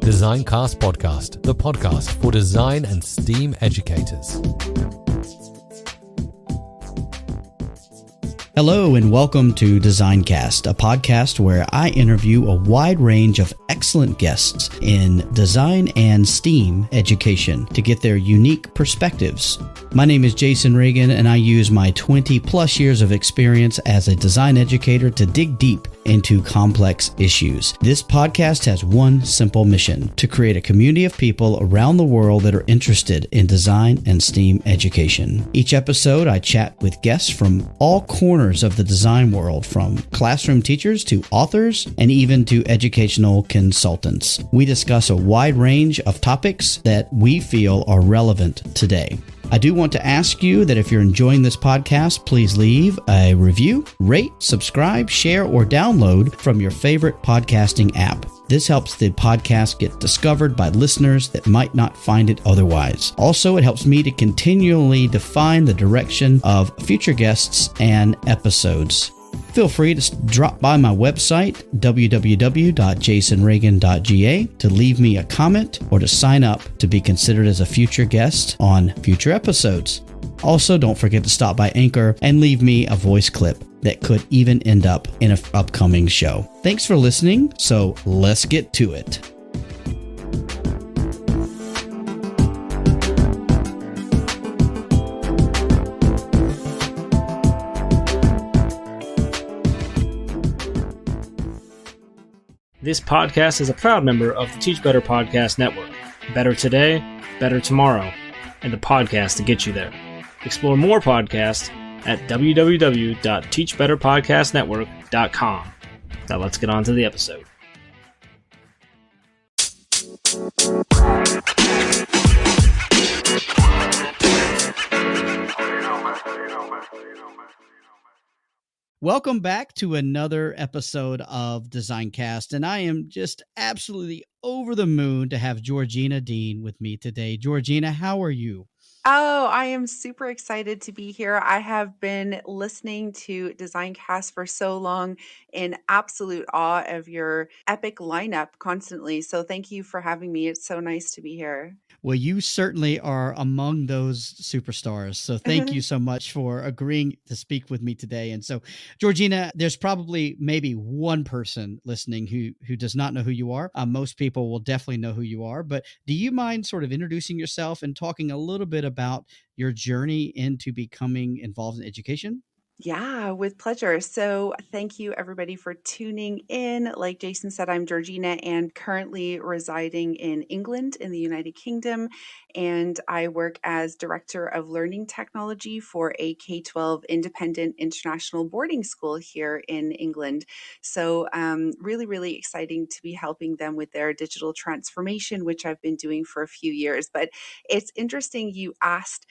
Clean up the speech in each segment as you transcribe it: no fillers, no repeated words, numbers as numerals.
Designcast Podcast, the podcast for design and STEAM educators. Hello and welcome to Designcast, a podcast where I interview a wide range of excellent guests in design and STEAM education to get their unique perspectives. My name is Jason Reagan, and I use my 20 plus years of experience as a design educator to dig deep into complex issues. This podcast has one simple mission: to create a community of people around the world that are interested in design and STEAM education. Each episode, I chat with guests from all corners of the design world, from classroom teachers to authors and even to educational consultants. We discuss a wide range of topics that we feel are relevant today. I do want to ask you that if you're enjoying this podcast, please leave a review, rate, subscribe, share, or download from your favorite podcasting app. This helps the podcast get discovered by listeners that might not find it otherwise. Also, it helps me to continually define the direction of future guests and episodes. Feel free to drop by my website, www.jasonreagan.ga, to leave me a comment or to sign up to be considered as a future guest on future episodes. Also, don't forget to stop by Anchor and leave me a voice clip that could even end up in an upcoming show. Thanks for listening, so let's get to it. This podcast is a proud member of the Teach Better Podcast Network. Better today, better tomorrow, and the podcast to get you there. Explore more podcasts at www.teachbetterpodcastnetwork.com. Now let's get on to the episode. Welcome back to another episode of Designcast, and I am just absolutely over the moon to have Georgina Dean with me today. Georgina, how are you? Oh, I am super excited to be here. I have been listening to Designcast for so long, in absolute awe of your epic lineup constantly. So thank you for having me. It's so nice to be here. Well, you certainly are among those superstars. So thank you so much for agreeing to speak with me today. And so, Georgina, there's probably maybe one person listening who does not know who you are. Most people will definitely know who you are. But do you mind sort of introducing yourself and talking a little bit about your journey into becoming involved in education? Yeah, with pleasure. So, thank you everybody for tuning in. Like Jason said, I'm Georgina and currently residing in England in the United Kingdom. And I work as Director of Learning Technology for a K-12 independent international boarding school here in England. So, really, really exciting to be helping them with their digital transformation, which I've been doing for a few years. But it's interesting you asked,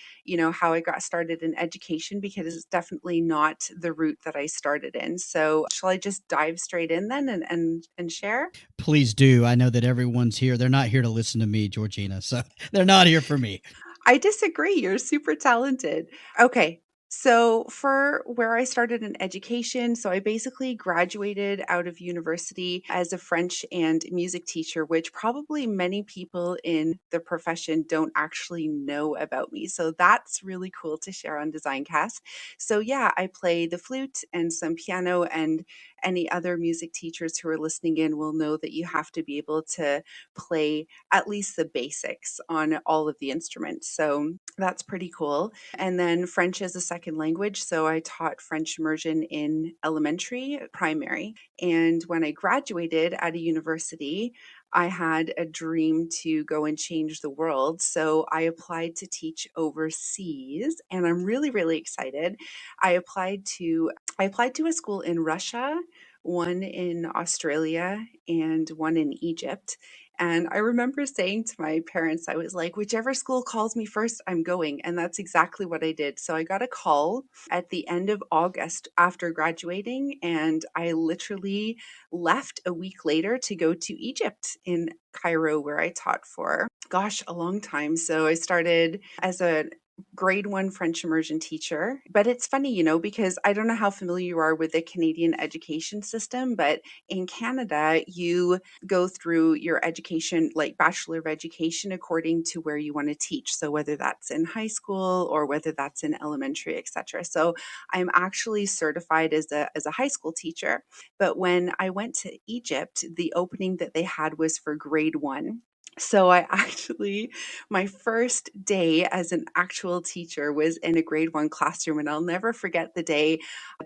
how I got started in education, because it's definitely not the route that I started in. So shall I just dive straight in then and share? Please do. I know that everyone's here. They're not here to listen to me, Georgina. So they're not here for me. I disagree. You're super talented. Okay. So for where I started in education, so I basically graduated out of university as a French and music teacher, which probably many people in the profession don't actually know about me. So that's really cool to share on Designcast. So yeah, I play the flute and some piano, and any other music teachers who are listening in will know that you have to be able to play at least the basics on all of the instruments. So that's pretty cool. And then French is a second language. So I taught French immersion in elementary, primary. And when I graduated at a university, I had a dream to go and change the world. So I applied to teach overseas, and I'm really, really excited. I applied to a school in Russia, one in Australia, and one in Egypt. And I remember saying to my parents, I was like, whichever school calls me first, I'm going. And that's exactly what I did. So I got a call at the end of August after graduating, and I literally left a week later to go to Egypt in Cairo, where I taught for, a long time. So I started as a grade 1 French immersion teacher. But it's funny, because I don't know how familiar you are with the Canadian education system, but in Canada, you go through your education, like Bachelor of Education, according to where you want to teach. So whether that's in high school or whether that's in elementary, etc. So I'm actually certified as a high school teacher. But when I went to Egypt, the opening that they had was for grade 1. So I actually, my first day as an actual teacher was in a grade 1 classroom, and I'll never forget the day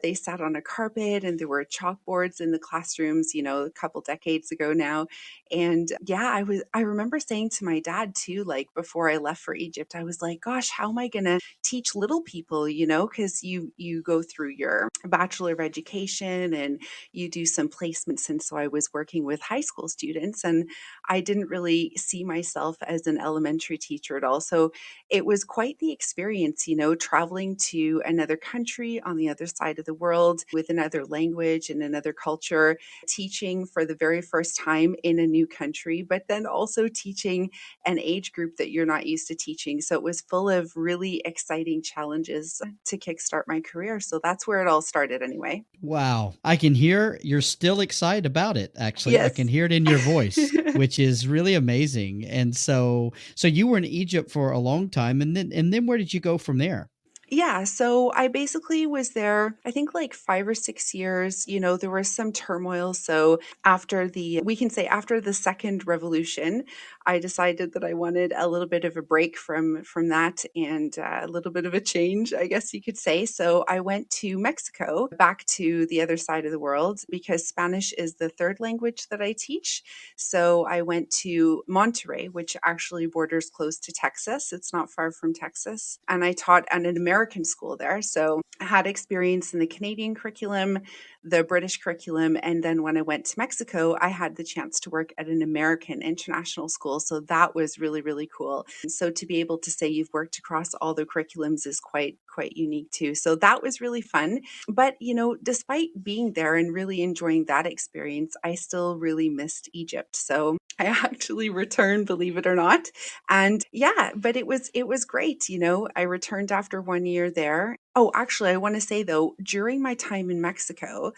they sat on a carpet and there were chalkboards in the classrooms, a couple decades ago now. And yeah, I remember saying to my dad too, like before I left for Egypt, I was like, gosh, how am I going to teach little people, because you go through your Bachelor of Education and you do some placements. And so I was working with high school students, and I didn't really see myself as an elementary teacher at all. So it was quite the experience, traveling to another country on the other side of the world with another language and another culture, teaching for the very first time in a new country, but then also teaching an age group that you're not used to teaching. So it was full of really exciting challenges to kickstart my career. So that's where it all started anyway. Wow. I can hear you're still excited about it, actually. I Yes. can hear it in your voice, which is really amazing. And so you were in Egypt for a long time, and then where did you go from there? Yeah, so I basically was there, I think like 5 or 6 years. There was some turmoil. So we can say after the second revolution, I decided that I wanted a little bit of a break from that and a little bit of a change, I guess you could say. So I went to Mexico, back to the other side of the world, because Spanish is the third language that I teach. So I went to Monterrey, which actually borders close to Texas. It's not far from Texas. And I taught at an American school there. So I had experience in the Canadian curriculum, the British curriculum. And then when I went to Mexico, I had the chance to work at an American international school. So that was really, really cool. And so to be able to say you've worked across all the curriculums is quite unique too. So that was really fun. But, despite being there and really enjoying that experience, I still really missed Egypt. So I actually returned, believe it or not. And yeah, but it was great. I returned after 1 year there. Oh, actually, I want to say though, during my time in Mexico,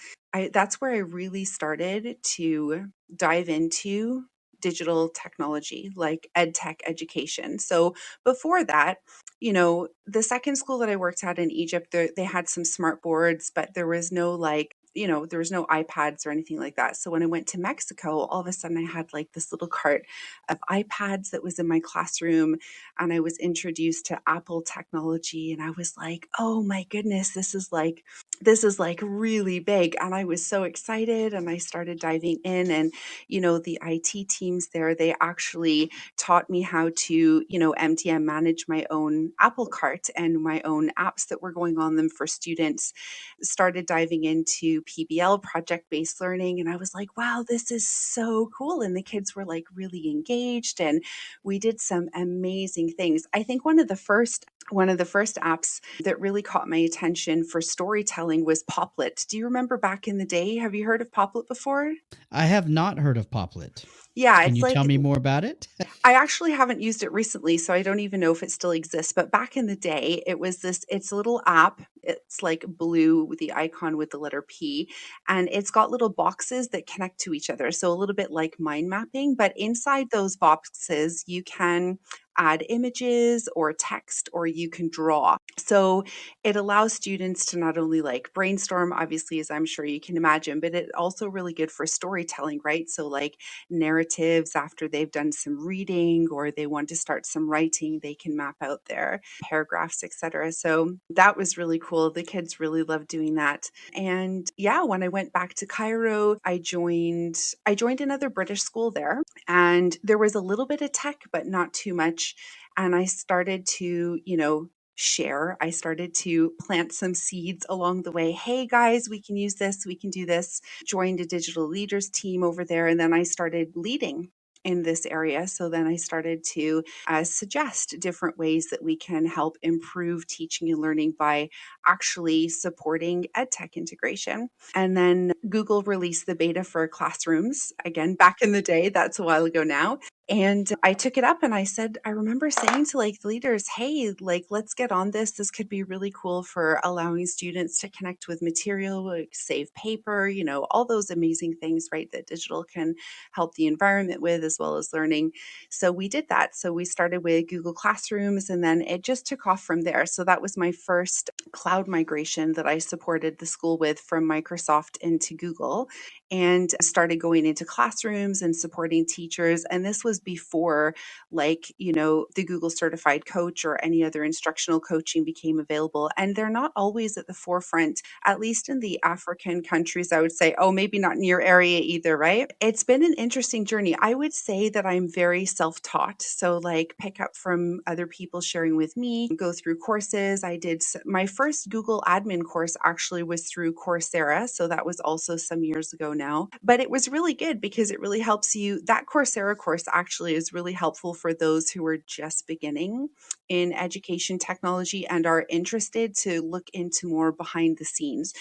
that's where I really started to dive into digital technology, like ed tech education. So before that, the second school that I worked at in Egypt, they had some smart boards, but there was no there was no iPads or anything like that. So when I went to Mexico, all of a sudden I had like this little cart of iPads that was in my classroom, and I was introduced to Apple technology, and I was like, "Oh my goodness, this is like really big." And I was so excited, and I started diving in, and the IT teams there, they actually taught me how to, MDM manage my own Apple cart and my own apps that were going on them for students. Started diving into PBL, project-based learning, and I was like, wow, this is so cool. And the kids were like really engaged, and we did some amazing things. I think one of the first apps that really caught my attention for storytelling was Poplet. Do you remember back in the day? Have you heard of Poplet before? I have not heard of Poplet. Yeah, Can it's you tell like me more about it? I actually haven't used it recently, so I don't even know if it still exists. But back in the day, it's a little app. It's like blue with the icon with the letter P, and it's got little boxes that connect to each other. So a little bit like mind mapping, but inside those boxes, you can add images or text, or you can draw. So it allows students to not only like brainstorm, obviously, as I'm sure you can imagine, but it's also really good for storytelling, right? So like narratives after they've done some reading or they want to start some writing, they can map out their paragraphs, etc. So that was really cool. The kids really loved doing that. And yeah, when I went back to Cairo, I joined another British school there, and there was a little bit of tech but not too much. And I started to, share. I started to plant some seeds along the way. Hey guys, we can use this, we can do this. Joined a digital leaders team over there, and then I started leading in this area. So then I started to suggest different ways that we can help improve teaching and learning by actually supporting EdTech integration. And then Google released the beta for classrooms. Again, back in the day, that's a while ago now. And I took it up and I said, I remember saying to like the leaders, hey, like, let's get on this. This could be really cool for allowing students to connect with material, like save paper, all those amazing things, right, that digital can help the environment with, as well as learning. So we did that. So we started with Google Classrooms, and then it just took off from there. So that was my first cloud migration that I supported the school with from Microsoft into Google, and started going into classrooms and supporting teachers. And this was before, like, the Google certified coach or any other instructional coaching became available. And they're not always at the forefront, at least in the African countries, I would say. Oh, maybe not in your area either, right? It's been an interesting journey. I would say that I'm very self-taught. So like pick up from other people sharing with me, go through courses. I did my first Google admin course actually was through Coursera. So that was also some years ago now, but it was really good because it really helps you. That Coursera course actually is really helpful for those who are just beginning in education technology and are interested to look into more behind the scenes.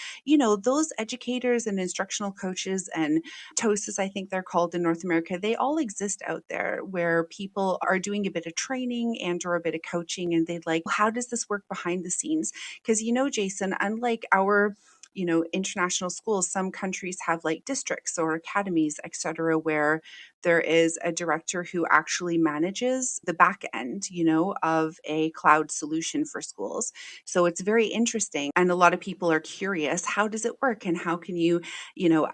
Those educators and instructional coaches and TOSAs, I think they're called in North America, they all exist out there where people are doing a bit of training and or a bit of coaching, and they'd like, how does this work behind the scenes? Because, Jason, unlike our international schools, some countries have like districts or academies, etc., where there is a director who actually manages the back end, of a cloud solution for schools. So it's very interesting. And a lot of people are curious, how does it work? And how can you,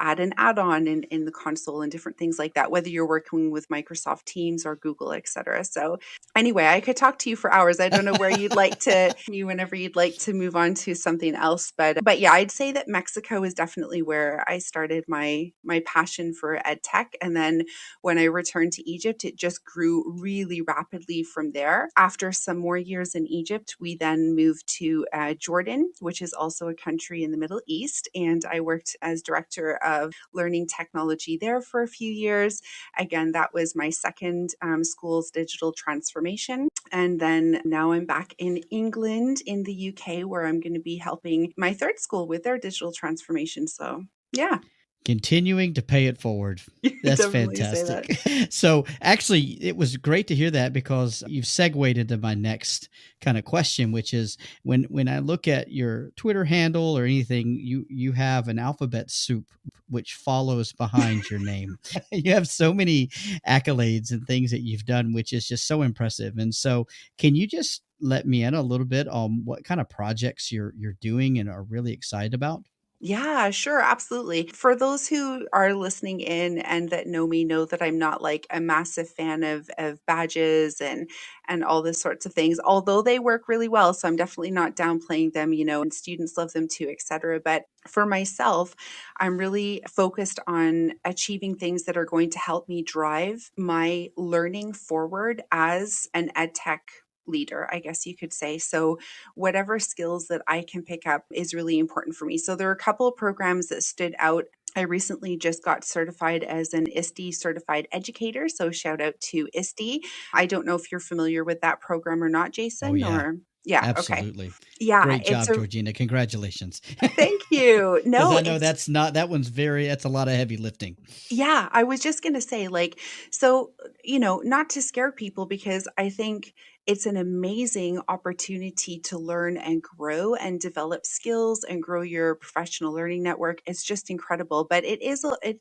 add an add-on in the console and different things like that, whether you're working with Microsoft Teams or Google, etc. So anyway, I could talk to you for hours. I don't know where you'd like to, whenever you'd like to move on to something else. But yeah, I'd say that Mexico is definitely where I started my passion for ed tech. And then when I returned to Egypt, it just grew really rapidly from there. After some more years in Egypt, we then moved to Jordan, which is also a country in the Middle East. And I worked as director of learning technology there for a few years. Again, that was my second school's digital transformation. And then now I'm back in England, in the UK, where I'm going to be helping my third school with their digital transformation. So, yeah. Continuing to pay it forward. That's fantastic. So actually, it was great to hear that, because you've segued into my next kind of question, which is when I look at your Twitter handle or anything, you have an alphabet soup which follows behind your name. You have so many accolades and things that you've done, which is just so impressive. And so can you just let me in a little bit on what kind of projects you're doing and are really excited about? Yeah, sure. Absolutely. For those who are listening in and that know me, know that I'm not like a massive fan of badges and all this sorts of things, although they work really well. So I'm definitely not downplaying them, and students love them too, etc. But for myself, I'm really focused on achieving things that are going to help me drive my learning forward as an ed tech leader, I guess you could say. So whatever skills that I can pick up is really important for me. So there are a couple of programs that stood out. I recently just got certified as an ISTE certified educator. So shout out to ISTE. I don't know if you're familiar with that program or not, Oh, Jason, yeah. or yeah. Okay. Absolutely. Yeah. Great job, Georgina. Congratulations. Thank you. Because No, I know that's a lot of heavy lifting. yeah, I was just going to say, like, so, not to scare people, because I think it's an amazing opportunity to learn and grow and develop skills and grow your professional learning network. It's just incredible, but it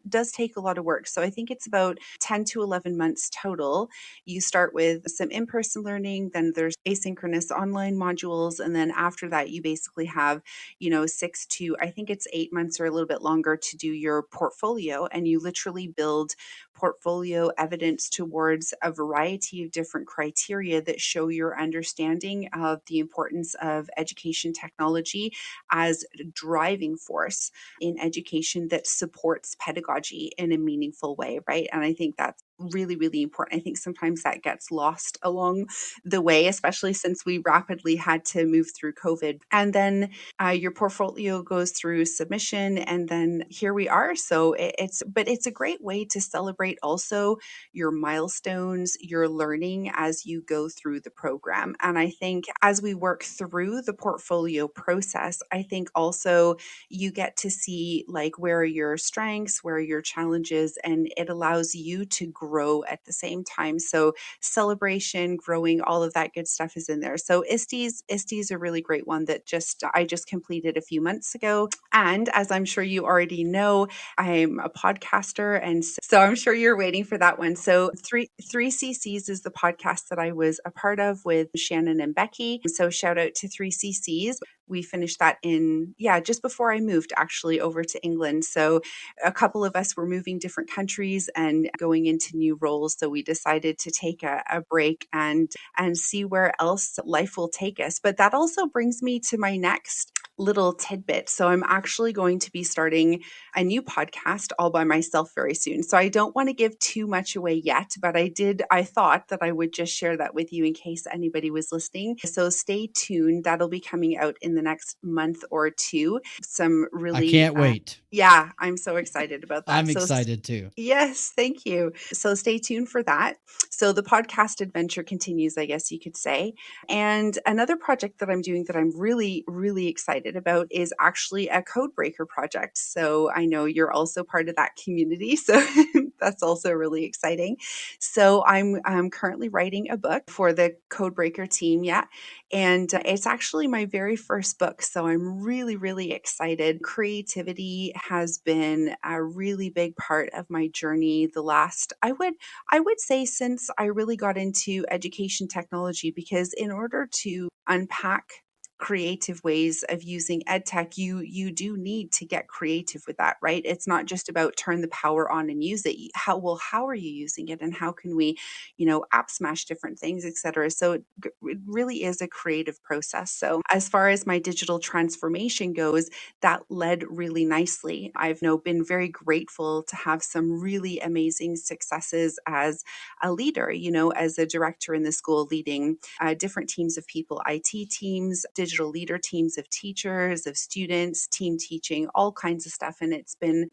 does take a lot of work. So I think it's about 10 to 11 months total. You start with some in-person learning, then there's asynchronous online modules. And then after that, you basically have 6 to, I think it's 8 months or a little bit longer to do your portfolio. And you literally build portfolio evidence towards a variety of different criteria that show your understanding of the importance of education technology as a driving force in education that supports pedagogy in a meaningful way, right? And I think that's really, really important. I think sometimes that gets lost along the way, especially since we rapidly had to move through COVID. And then your portfolio goes through submission, and then here we are. So it's a great way to celebrate also your milestones, your learning as you go through the program. And I think as we work through the portfolio process, I think also you get to see like where are your strengths, where are your challenges, and it allows you to grow grow at the same time. So celebration, growing, all of that good stuff is in there. So ISTE's a really great one that I just completed a few months ago. And as I'm sure you already know, I'm a podcaster, and so I'm sure you're waiting for that one. So three CCs is the podcast that I was a part of with Shannon and Becky. So shout out to 3CCs. We finished that just before I moved actually over to England. So a couple of us were moving different countries and going into new roles. So we decided to take a break and see where else life will take us. But that also brings me to my next little tidbit. So I'm actually going to be starting a new podcast all by myself very soon. So I don't want to give too much away yet, but I thought that I would just share that with you in case anybody was listening. So stay tuned. That'll be coming out in the next month or two. Some really, I can't wait. Yeah, I'm so excited about that. I'm excited too. Yes, thank you. So stay tuned for that. So the podcast adventure continues, I guess you could say. And another project that I'm doing that I'm really, really excited about is actually a code breaker project. So I know you're also part of that community. So that's also really exciting. So I'm currently writing a book for the code breaker team. Yeah. And it's actually my very first book. So I'm really, really excited. Creativity has been a really big part of my journey the last, I would say, since I really got into education technology, because in order to unpack creative ways of using ed tech, you do need to get creative with that, right? It's not just about turn the power on and use it. How are you using it, and how can we, app smash different things, etc. So it really is a creative process. So as far as my digital transformation goes, that led really nicely. I've been very grateful to have some really amazing successes as a leader, as a director in the school, leading different teams of people, IT teams, digital leader teams of teachers, of students, team teaching, all kinds of stuff. And it's been,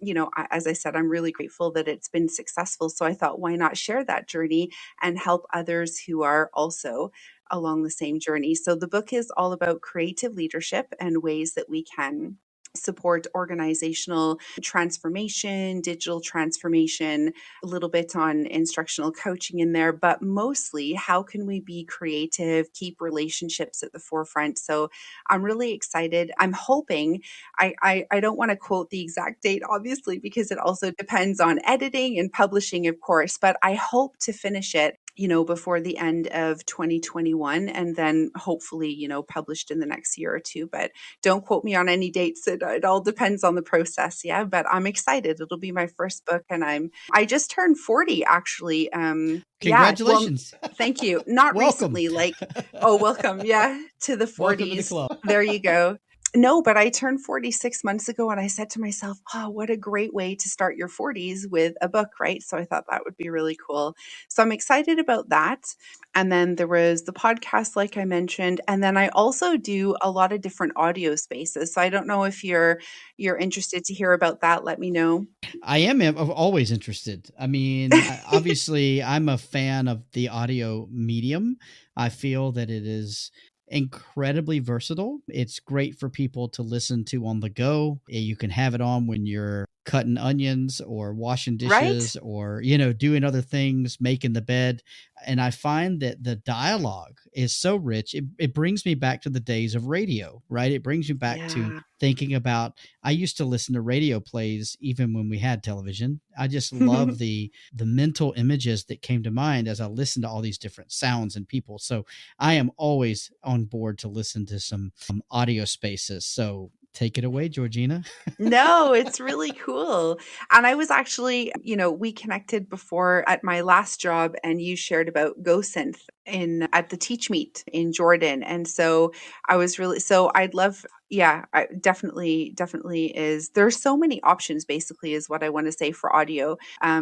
as I said, I'm really grateful that it's been successful. So I thought, why not share that journey and help others who are also along the same journey. So the book is all about creative leadership and ways that we can support organizational transformation, digital transformation, a little bit on instructional coaching in there, but mostly how can we be creative, keep relationships at the forefront. So I'm really excited. I'm hoping, I don't want to quote the exact date, obviously, because it also depends on editing and publishing, of course, but I hope to finish it before the end of 2021, and then hopefully, published in the next year or two. But don't quote me on any dates. It all depends on the process. Yeah. But I'm excited. It'll be my first book, and I just turned 40 actually. Congratulations. Yeah, well, thank you. Not Welcome. recently, welcome. Yeah. To the 40s. Welcome to the club. There you go. No, but I turned 46 months ago, and I said to myself, oh, what a great way to start your 40s with a book, right? So I thought that would be really cool. So I'm excited about that. And then there was the podcast, like I mentioned. And then I also do a lot of different audio spaces. So I don't know if you're interested to hear about that. Let me know. I am always interested. I mean, obviously, I'm a fan of the audio medium. I feel that it is incredibly versatile. It's great for people to listen to on the go. You can have it on when you're cutting onions or washing dishes, right, or, doing other things, making the bed. And I find that the dialogue is so rich. It brings me back to the days of radio, right? It brings me back to thinking about, I used to listen to radio plays even when we had television. I just love the mental images that came to mind as I listened to all these different sounds and people. So I am always on board to listen to some audio spaces. So take it away, Georgina. No, it's really cool. And I was actually, we connected before at my last job, and you shared about GoSynth at the Teach Meet in Jordan. And so I was I'd love, I definitely is. There's so many options, basically, is what I want to say for audio.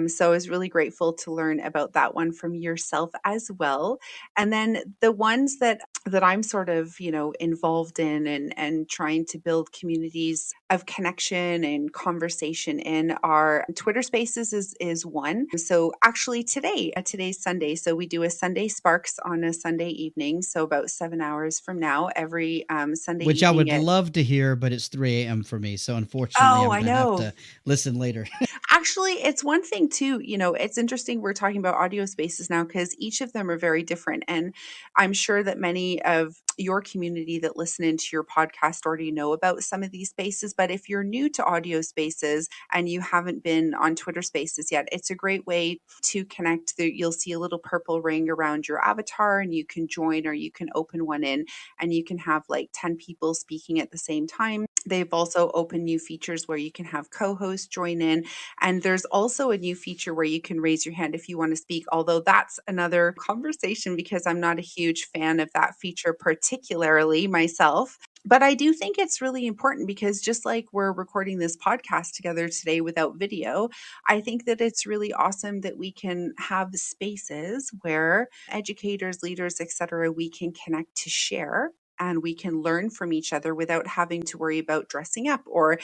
So I was really grateful to learn about that one from yourself as well. And then the ones that I'm sort of, involved in and trying to build communities of connection and conversation in are Twitter Spaces is one. So actually today's Sunday. So we do a Sunday Sparks on a Sunday evening. So about 7 hours from now, every Sunday Which evening. I would love to hear, but it's 3 a.m. for me. So unfortunately, I'm going to have to listen later. Actually, it's one thing too, it's interesting we're talking about audio spaces now because each of them are very different. And I'm sure that many of your community that listen into your podcast already know about some of these spaces. But if you're new to audio spaces and you haven't been on Twitter spaces yet, it's a great way to connect. You'll see a little purple ring around your avatar and you can join or you can open one in and you can have like 10 people speaking at the same time. They've also opened new features where you can have co-hosts join in. And there's also a new feature where you can raise your hand if you want to speak, although that's another conversation because I'm not a huge fan of that feature, particularly myself. But I do think it's really important because just like we're recording this podcast together today without video, I think that it's really awesome that we can have spaces where educators, leaders, etc., we can connect to share and we can learn from each other without having to worry about dressing up or,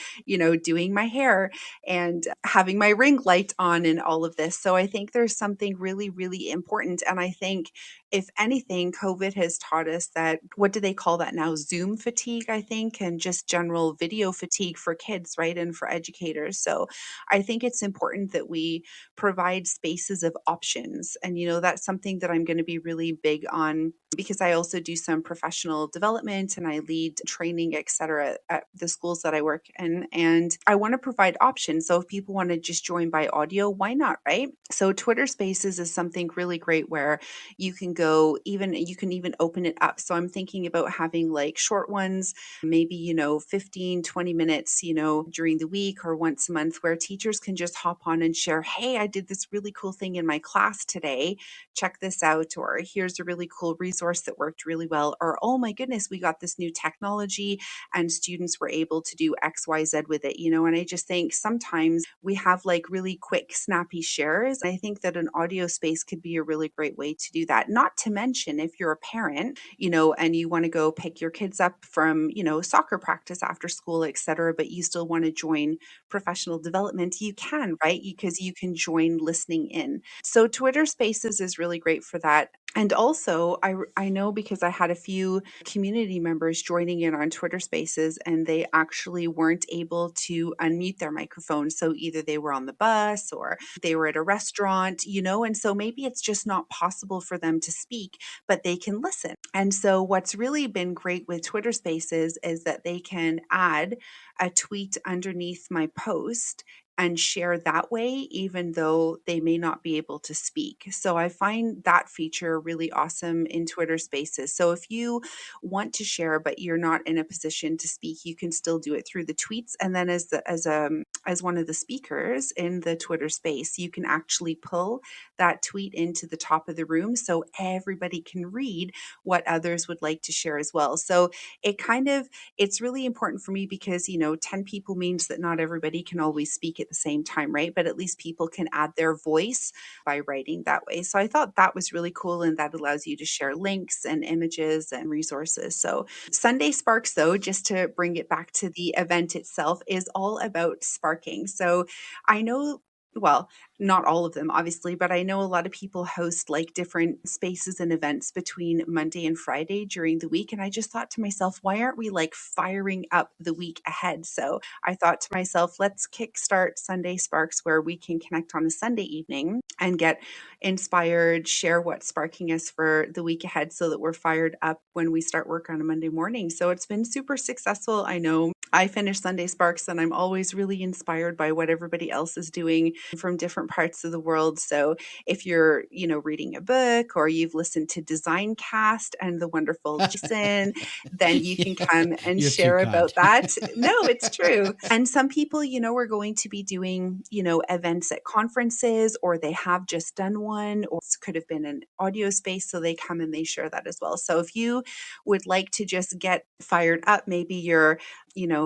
doing my hair and having my ring light on and all of this. So I think there's something really, really important. And I think if anything, COVID has taught us that, what do they call that now? Zoom fatigue, I think, and just general video fatigue for kids, right? And for educators. So I think it's important that we provide spaces of options. And, that's something that I'm going to be really big on because I also do some professional development and I lead training, et cetera, at the schools that I work in. And I want to provide options. So if people want to just join by audio, why not, right? So Twitter Spaces is something really great where you can you can even open it up. So I'm thinking about having like short ones, maybe, 15, 20 minutes, during the week or once a month where teachers can just hop on and share, hey, I did this really cool thing in my class today. Check this out. Or here's a really cool resource that worked really well. Or, oh my goodness, we got this new technology and students were able to do X, Y, Z with it, and I just think sometimes we have like really quick, snappy shares. I think that an audio space could be a really great way to do that. Not to mention if you're a parent, and you want to go pick your kids up from, soccer practice after school, et cetera, but you still want to join professional development, you can, right? Because you can join listening in. So Twitter Spaces is really great for that. And also, I know because I had a few community members joining in on Twitter Spaces and they actually weren't able to unmute their microphone. So either they were on the bus or they were at a restaurant, and so maybe it's just not possible for them to speak, but they can listen. And so what's really been great with Twitter Spaces is that they can add a tweet underneath my post and share that way, even though they may not be able to speak. So I find that feature really awesome in Twitter Spaces. So if you want to share, but you're not in a position to speak, you can still do it through the tweets. And then as one of the speakers in the Twitter space, you can actually pull that tweet into the top of the room so everybody can read what others would like to share as well. So it's really important for me because, 10 people means that not everybody can always speak at the same time, right? But at least people can add their voice by writing that way. So I thought that was really cool. And that allows you to share links and images and resources. So Sunday Sparks, though, just to bring it back to the event itself, is all about sparking. So I know, well, not all of them, obviously, but I know a lot of people host like different spaces and events between Monday and Friday during the week. And I just thought to myself, why aren't we like firing up the week ahead? So I thought to myself, let's kickstart Sunday Sparks where we can connect on a Sunday evening and get inspired, share what's sparking us for the week ahead so that we're fired up when we start work on a Monday morning. So it's been super successful. I know I finish Sunday Sparks and I'm always really inspired by what everybody else is doing from different parts of the world. So if you're, reading a book or you've listened to Design Cast and the wonderful Jason, then you can come and You're too share kind. about that. No, it's true. And some people, are going to be doing, events at conferences or they have just done one, or it could have been an audio space. So they come and they share that as well. So if you would like to just get fired up, maybe you're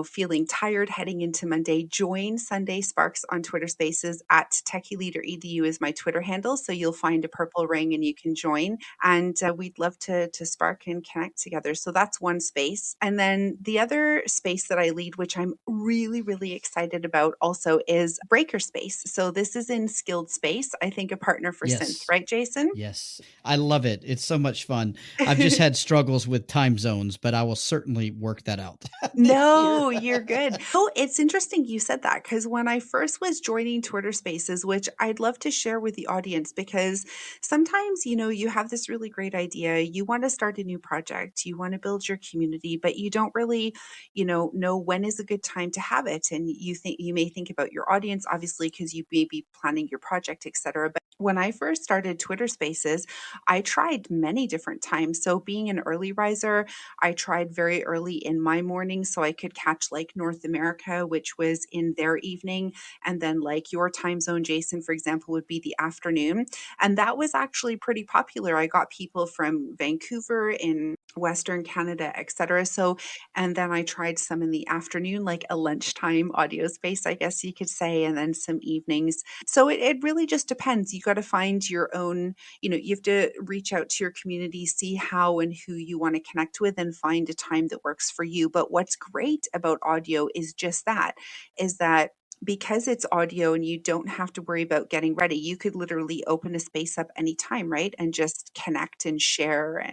feeling tired heading into Monday, join Sunday Sparks on Twitter Spaces at Techy Leader EDU is my Twitter handle. So you'll find a purple ring and you can join. And we'd love to spark and connect together. So that's one space. And then the other space that I lead, which I'm really, really excited about also, is Breaker Space. So this is in Skilled Space, I think a partner for Synth, right, Jason? Yes. I love it. It's so much fun. I've just had struggles with time zones, but I will certainly work that out. No, No, you're good. Oh, it's interesting you said that because when I first was joining Twitter Spaces, which I'd love to share with the audience, because sometimes, you have this really great idea. You want to start a new project, you want to build your community, but you don't really, know when is a good time to have it. And you may think about your audience, obviously, because you may be planning your project, etc. But when I first started Twitter Spaces, I tried many different times. So being an early riser, I tried very early in my morning so I could catch like North America, which was in their evening. And then like your time zone, Jason, for example, would be the afternoon. And that was actually pretty popular. I got people from Vancouver in Western Canada, etc. So, and then I tried some in the afternoon, like a lunchtime audio space, I guess you could say, and then some evenings. So it really just depends. You got to find your own, you have to reach out to your community, see how and who you want to connect with, and find a time that works for you. But what's great about audio is just that, is that because it's audio and you don't have to worry about getting ready, you could literally open a space up anytime, right? And just connect and share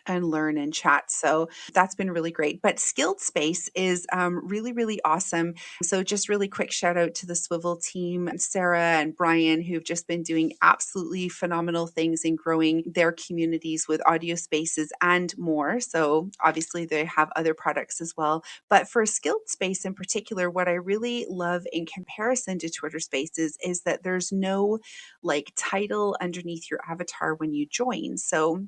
and learn and chat. So that's been really great. But Skilled Space is really, really awesome. So just really quick shout out to the Swivel team, Sarah and Brian, who've just been doing absolutely phenomenal things in growing their communities with audio spaces and more. So obviously they have other products as well. But for Skilled Space in particular, what I really love in comparison to Twitter Spaces is that there's no like title underneath your avatar when you join. So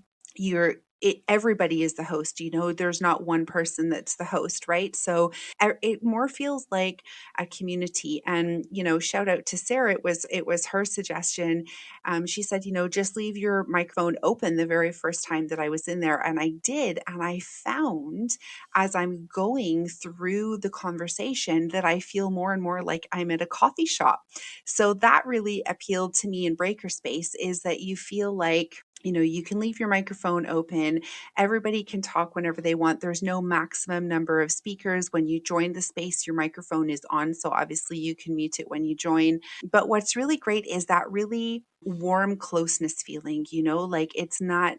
everybody is the host, there's not one person that's the host, right? So it more feels like a community. And shout out to Sarah, it was her suggestion. She said, just leave your microphone open the very first time that I was in there, and I did. And I found as I'm going through the conversation that I feel more and more like I'm at a coffee shop. So that really appealed to me in Breaker Space, is that you feel like you can leave your microphone open. Everybody can talk whenever they want. There's no maximum number of speakers. When you join the space, your microphone is on. So obviously you can mute it when you join. But what's really great is that really warm closeness feeling, like it's not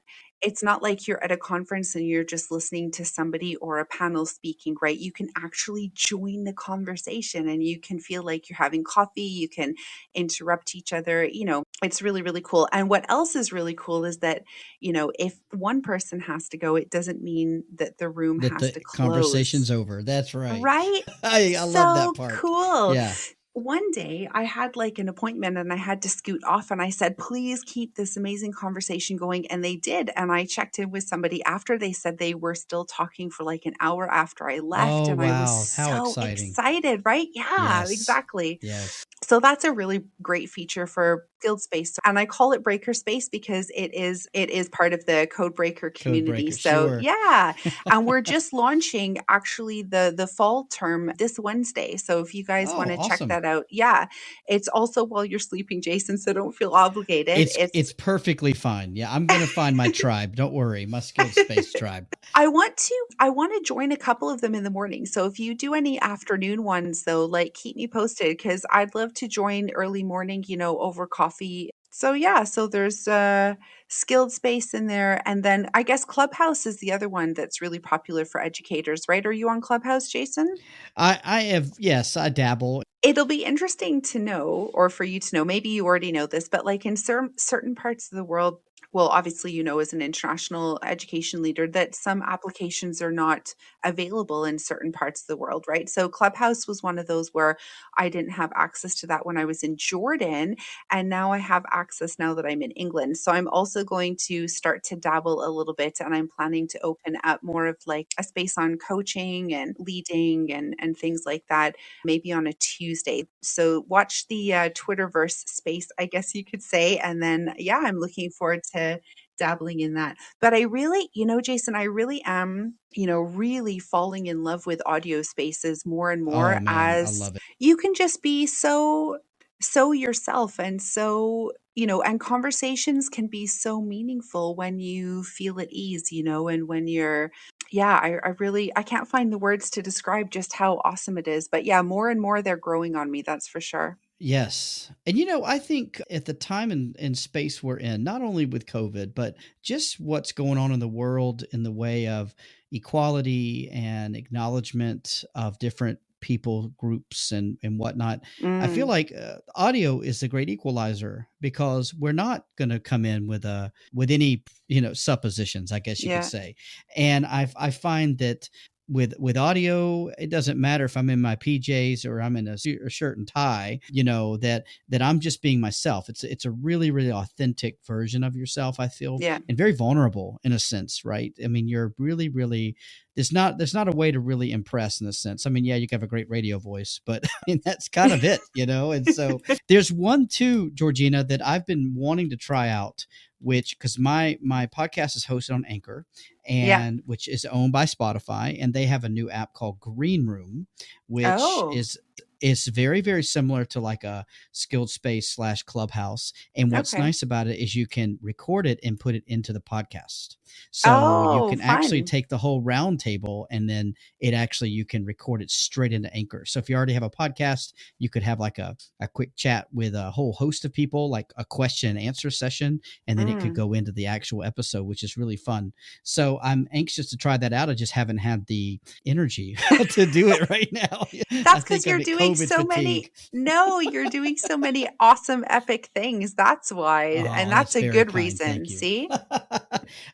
like you're at a conference and you're just listening to somebody or a panel speaking, right? You can actually join the conversation and you can feel like you're having coffee. You can interrupt each other. It's really, really cool. And what else is really cool is that, if one person has to go, it doesn't mean that the room That has the to close. conversation's over. That's right. Right? I love that So part. cool. Yeah. One day I had like an appointment and I had to scoot off, and I said, please keep this amazing conversation going. And they did. And I checked in with somebody after. They said they were still talking for like an hour after I left. Oh, And I was wow. How so exciting. excited, right? Yeah, Yes. exactly. Yes. So that's a really great feature for Skilled Space. And I call it Breaker Space because it is part of the Code Breaker community. Breaker, So sure. yeah. And we're just launching actually the fall term this Wednesday. So if you guys want to check awesome. that out, yeah. It's also while you're sleeping, Jason, so don't feel obligated. It's perfectly fine. Yeah, I'm going to find my tribe. Don't worry, my Skilled Space tribe. I want to join a couple of them in the morning. So if you do any afternoon ones though, like keep me posted, because I'd love to join early morning, over coffee. So yeah, so there's Skilled Space in there. And then I guess Clubhouse is the other one that's really popular for educators, right? Are you on Clubhouse, Jason? I have, yes, I dabble. It'll be interesting to know, or for you to know, maybe you already know this, but like in certain parts of the world, well, obviously, as an international education leader, that some applications are not available in certain parts of the world, right? So Clubhouse was one of those where I didn't have access to that when I was in Jordan. And now I have access now that I'm in England. So I'm also going to start to dabble a little bit. And I'm planning to open up more of like a space on coaching and leading and things like that, maybe on a Tuesday. So watch the Twitterverse space, I guess you could say. And then, yeah, I'm looking forward to dabbling in that. But I really, Jason, I really am, really falling in love with audio spaces more and more, Oh, man, I as love it. you can just be so yourself, and so, and conversations can be so meaningful when you feel at ease, and when you're, yeah, I can't find the words to describe just how awesome it is. But yeah, more and more they're growing on me. That's for sure. Yes. And I think at the time and space we're in, not only with COVID, but just what's going on in the world in the way of equality and acknowledgement of different people groups and whatnot. I feel Mm, like audio is the great equalizer because we're not going to come in with any suppositions, I guess you could yeah, say. And I find that with audio, it doesn't matter if I'm in my PJs or I'm in a shirt and tie, that I'm just being myself. It's a really, really authentic version of yourself, I feel, yeah, and very vulnerable in a sense, right? I mean, you're really, really there's not a way to really impress in a sense. I mean, yeah, you can have a great radio voice, but I mean, that's kind of it. And so there's one too, Georgina, that I've been wanting to try out, which because my podcast is hosted on Anchor, yeah. and which is owned by Spotify, and they have a new app called Green Room, which Oh, is very, very similar to like a Skilled Space slash Clubhouse. And what's okay. nice about it is you can record it and put it into the podcast. So you Oh, can actually fun. take the whole round table and then you can record it straight into Anchor. So if you already have a podcast, you could have like a quick chat with a whole host of people, like a question and answer session, and then it could Mm. go into the actual episode, which is really fun. So I'm anxious to try that out. I just haven't had the energy to do it right now. I That's because think you're I'm at doing COVID so fatigue. many no, you're doing so many awesome, epic things. That's why, and Oh, that's that's a very good kind. reason, Thank you. see?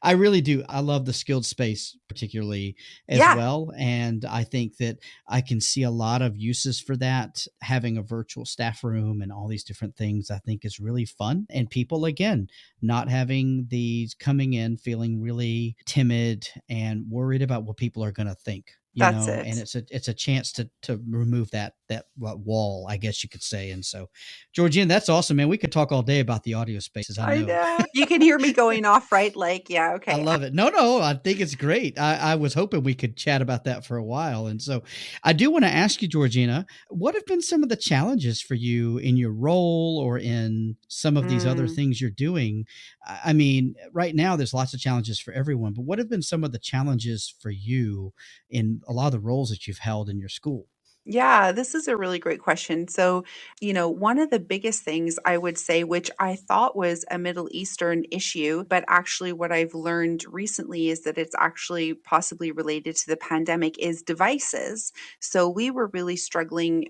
I really do. I love the skilled space particularly as Yeah, well. And I think that I can see a lot of uses for that. Having a virtual staff room and all these different things, I think is really fun. And people, again, not having these coming in feeling really timid and worried about what people are going to think. that's And it. it's a chance to remove that wall, I guess you could say. And so, Georgina, that's awesome, man. We could talk all day about the audio spaces. I I know. know. You can hear me going off, right? Like, yeah, I okay. love it. No, I think it's great. I was hoping we could chat about that for a while. And so I do want to ask you, Georgina, what have been some of the challenges for you in your role or in some of these other Mm. things you're doing? I mean, right now there's lots of challenges for everyone, but what have been some of the challenges for you in a lot of the roles that you've held in your school? Yeah, this is a really great question. So, one of the biggest things I would say, which I thought was a Middle Eastern issue, but actually what I've learned recently is that it's actually possibly related to the pandemic, is devices. So we were really struggling,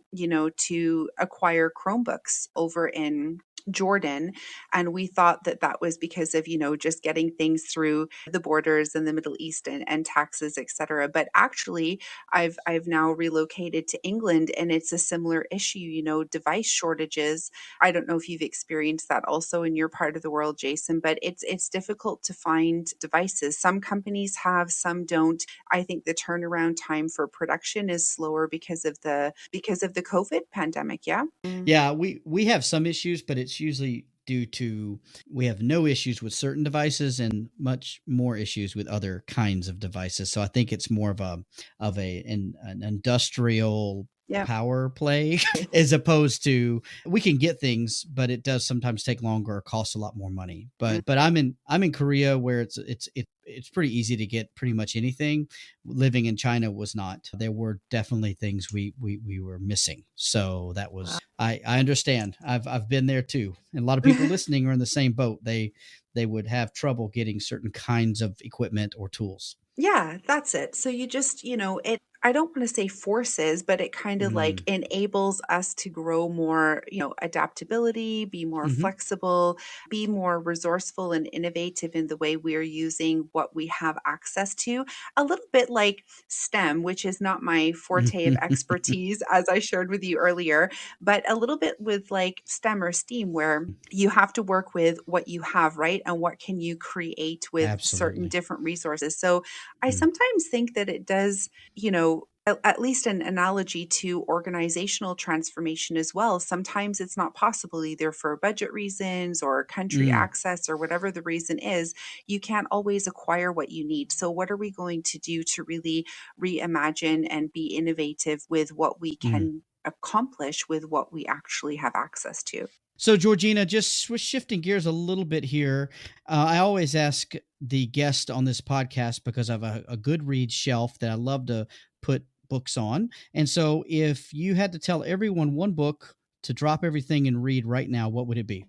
to acquire Chromebooks over in Jordan. And we thought that that was because of, just getting things through the borders in the Middle East and taxes, et cetera. But actually, I've now relocated to England and it's a similar issue, device shortages. I don't know if you've experienced that also in your part of the world, Jason, but it's difficult to find devices. Some companies have, some don't. I think the turnaround time for production is slower because of the COVID pandemic, yeah? Mm. Yeah, we have some issues, but it's usually due to we have no issues with certain devices and much more issues with other kinds of devices. So I think it's more of an industrial Yeah. power play as opposed to we can get things, but it does sometimes take longer or cost a lot more money. But I'm in Korea where it's pretty easy to get pretty much anything. Living in China was not. There were definitely things we were missing. So that was I understand. I've been there too. And a lot of people listening are in the same boat. They would have trouble getting certain kinds of equipment or tools. Yeah, that's it. So you just, it, I don't want to say forces, but it kind of like Mm. enables us to grow more, adaptability, be more Hmm. flexible, be more resourceful and innovative in the way we're using what we have access to. A little bit like STEM, which is not my forte of expertise, as I shared with you earlier, but a little bit with like STEM or STEAM, where you have to work with what you have, right? And what can you create with certain Absolutely. different resources. So I Mm. sometimes think that it does, at least an analogy to organizational transformation as well. Sometimes it's not possible either for budget reasons or country Mm. access or whatever the reason is. You can't always acquire what you need. So, what are we going to do to really reimagine and be innovative with what we Mm. can accomplish with what we actually have access to? So, Georgina, just shifting gears a little bit here. I always ask the guest on this podcast because I have a good read shelf that I love to put books on. And so, if you had to tell everyone one book to drop everything and read right now, what would it be?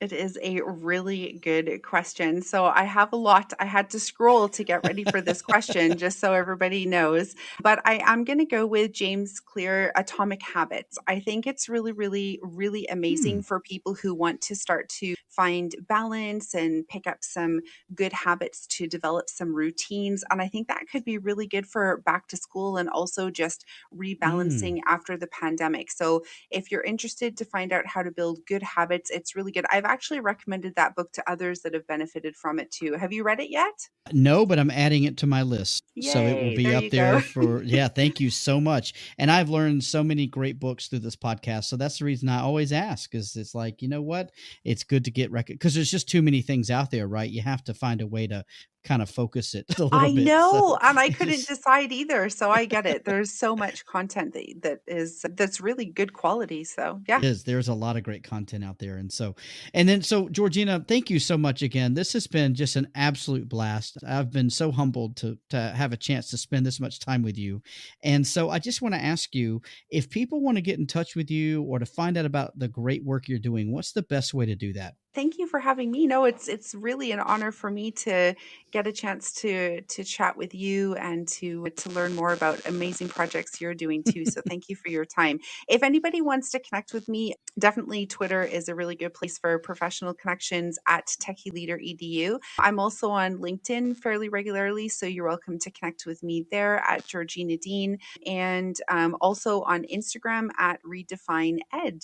It is a really good question. So I have a lot. I had to scroll to get ready for this question, just so everybody knows. But I am going to go with James Clear, Atomic Habits. I think it's really, really, really amazing for people who want to start to find balance and pick up some good habits to develop some routines. And I think that could be really good for back to school and also just rebalancing after the pandemic. So if you're interested to find out how to build good habits, it's really good. I've actually recommended that book to others that have benefited from it too. Have you read it yet? No, but I'm adding it to my list. So it will Yay, be there up you there go. for, yeah, thank you so much. And I've learned so many great books through this podcast. So that's the reason I always ask is it's like, you know what? It's good to get because there's just too many things out there, right? You have to find a way to kind of focus it a little I bit. So know, and I it couldn't just, decide either. So I get it. There's so much content that's really good quality. So yeah. there's a lot of great content out there. And so Georgina, thank you so much again. This has been just an absolute blast. I've been so humbled to have a chance to spend this much time with you. And so I just want to ask you, if people want to get in touch with you or to find out about the great work you're doing, what's the best way to do that? Thank you for having me. No, it's really an honor for me to get a chance to chat with you and to learn more about amazing projects you're doing too. So thank you for your time. If anybody wants to connect with me, definitely Twitter is a really good place for professional connections at Techy Leader EDU. I'm also on LinkedIn fairly regularly, so you're welcome to connect with me there at Georgina Dean, and also on Instagram at Redefine Ed.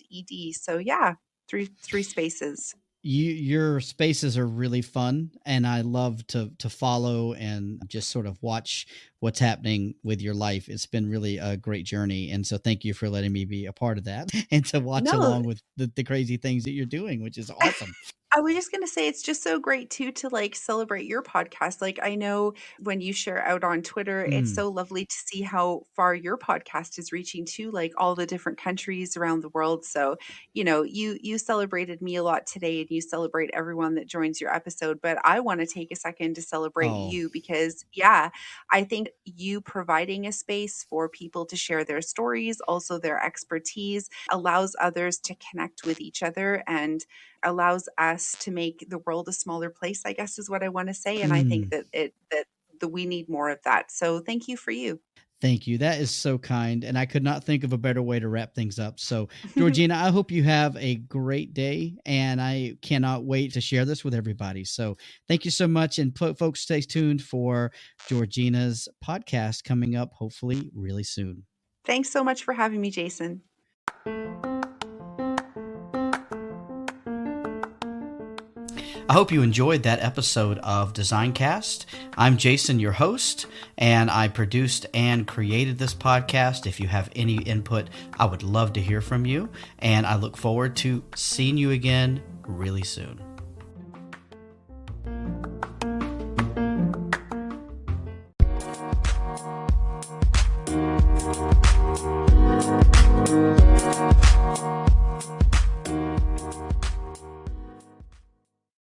So yeah, three spaces. Your spaces are really fun, and I love to follow and just sort of watch what's happening with your life. It's been really a great journey, and so thank you for letting me be a part of that and to watch No, along with the crazy things that you're doing, which is awesome. I was just going to say it's just so great too to like celebrate your podcast. Like I know when you share out on Twitter, it's Mm. so lovely to see how far your podcast is reaching to like all the different countries around the world. So, you celebrated me a lot today and you celebrate everyone that joins your episode, but I want to take a second to celebrate Oh, you because yeah, I think you providing a space for people to share their stories, also their expertise, allows others to connect with each other and allows us to make the world a smaller place, I guess is what I want to say. And I think mm. that we need more of that. So thank you for you. Thank you. That is so kind. And I could not think of a better way to wrap things up. So, Georgina, I hope you have a great day. And I cannot wait to share this with everybody. So, thank you so much. And folks, stay tuned for Georgina's podcast coming up, hopefully, really soon. Thanks so much for having me, Jason. I hope you enjoyed that episode of Designcast. I'm Jason, your host, and I produced and created this podcast. If you have any input, I would love to hear from you, and I look forward to seeing you again really soon.